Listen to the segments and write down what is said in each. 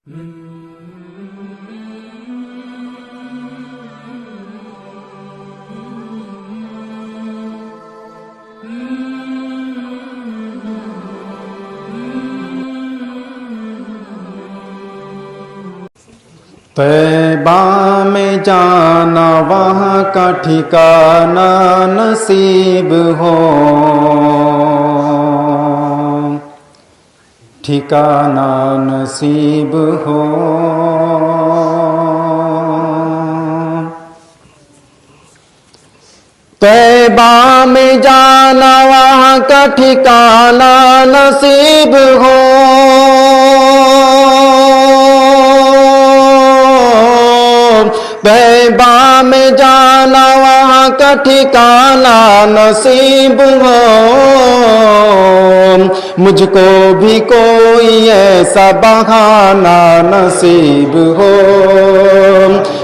طیبہ میں جانا وہاں کا ٹھکانہ نصیب ہو، ٹھکانہ نصیب ہو۔ طیبہ میں جانا وہاں کا ٹھکانہ نصیب ہو، طیبہ میں جانا وہاں کا ٹھکانہ نصیب ہو۔ مجھ کو بھی کوئی ایسا بہانہ نصیب ہو،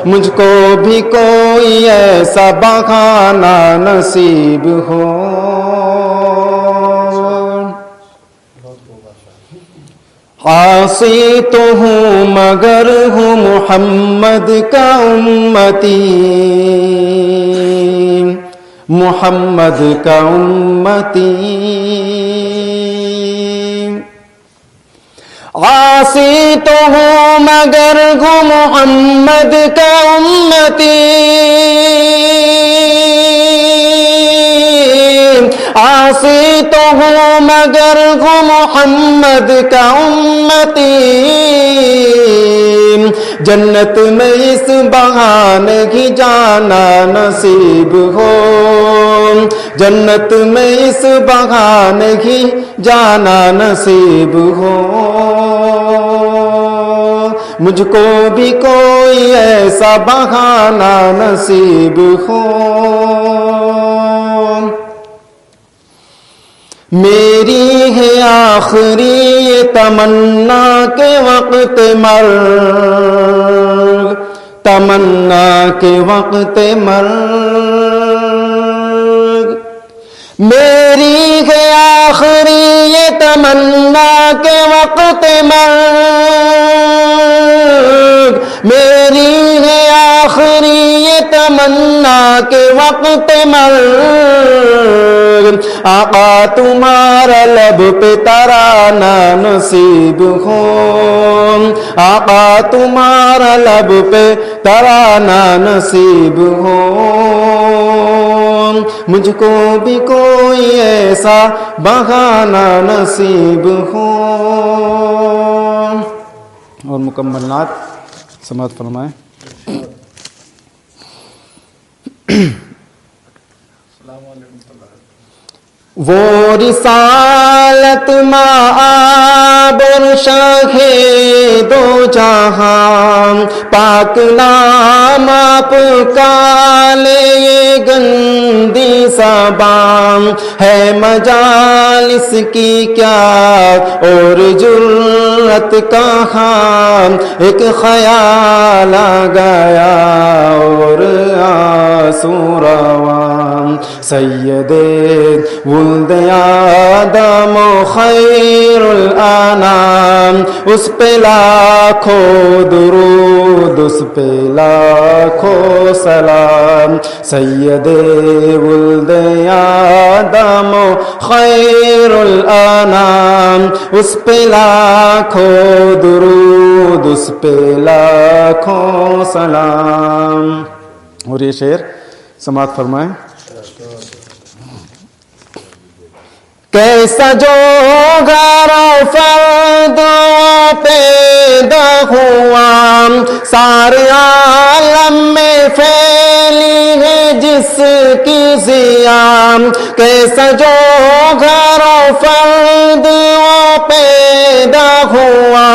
مجھ کو بھی کوئی ایسا بہانہ نصیب ہو۔ عاصی تو ہوں مگر ہوں محمد کا امتی، محمد کا امتی۔ عاصی تو ہوں مگر ہوں محمد کا امتی، عاصی تو ہوں مگر ہوں محمد کا امتی۔ جنت میں اس بہانے ہی جانا نصیب ہو، جنت میں اس بہانے ہی جانا نصیب ہو۔ مجھ کو بھی کوئی ایسا بہانہ نصیب ہو۔ میری ہے آخری یہ تمنا کے وقت مرگ، تمنا کے وقت مرگ۔ میری ہے آخری یہ تمنا کے وقت مرگ، میری ہے آخری یہ تمنا کے وقت مرگ۔ آقا تمہارا لب پہ ترانہ نصیب ہو، آقا تمہارا لب پہ ترانہ نصیب ہو۔ مجھ کو بھی کوئی ایسا بہانہ نصیب ہو۔ اور مکمل نعت سماعت فرمائیں۔ وہ رسالت مآب اور شاہ دو جہاں، پاک نام آپ کا لے یہ گندی زبان، ہے مجالس کی کیا اور جرت کہاں، ایک خیال آ گیا اور آنسو رواں، سید ولد آدم و خیر الانام، اس پہ لاکھوں درود، اس پہ لاکھوں سلام، سید ولد آدم و خیر الانام، اس پہ لاکھوں درود، اس پہ لاکھوں سلام۔ اور یہ شعر سماعت فرمائیں۔ کیسا جو گھر فرد پیدا ہوا، سارے عالم میں پھیلی ہے جس کی ضیاء، کیسا جو گھر فرد پیدا ہوا،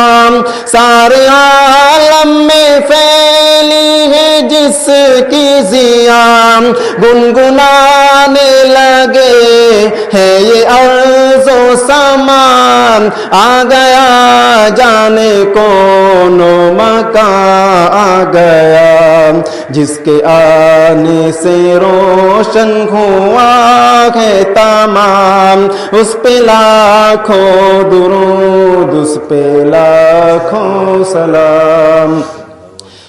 سارے عالم میں پھیلی ہے جس کی ضیاء، گنگنانے لگے ہے یہ ارض و سمان، آ گیا جانے کون و مکان، آ گیا جس کے آنے سے روشن ہوا ہے تمام، اس پہ لاکھوں درود، اس پہ لاکھوں سلام۔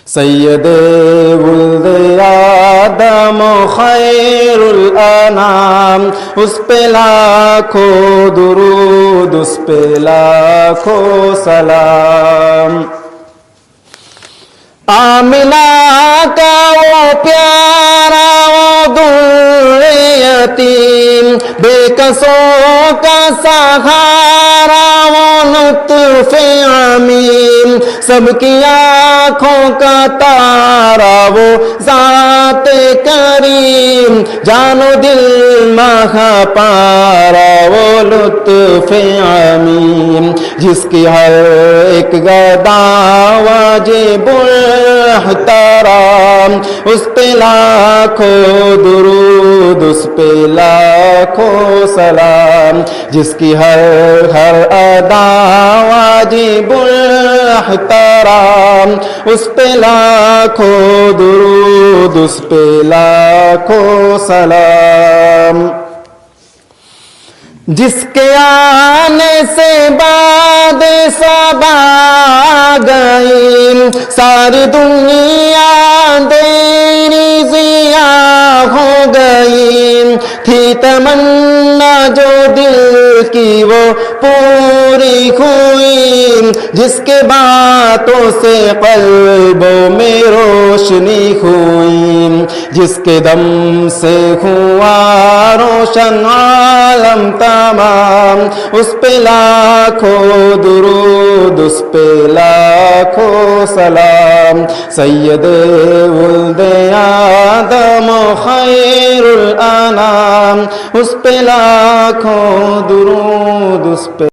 سید ولد آدم خیر الانام، اس پہ لاکھوں درود، اس پہ لاکھوں سلام۔ آمنہ کا وہ پیارا وہ در یتیم، بے کسوں کا سہارا وہ لطف عمیم، سب کی آنکھوں کا تارا وہ ذات کریم، جان و دل مہا پارا وہ لطف عمیم، جس کی ہر ایک گدا واجب احترام، اس پہ لاکھوں درود، اس پہ لاکھوں سلام، جس کی ہر ادا واجب احترام، اس پہ لاکھوں درود، اس پہ لاکھوں سلام۔ جس کے آنے سے بعد سب آ گئی، ساری دنیا اندھیری ضیاء ہو گئی، تھی تمنا جو دل کی وہ پوری ہوئی، جس کے باتوں سے قلبوں میں روشنی ہوئی، جس کے دم سے ہوا روشن عالم تمام، اس پہ لاکھوں درود، اس پہ لاکھوں سلام۔ سید ولد آدم خیر الانام، اس پہ لاکھوں درود، اس پہ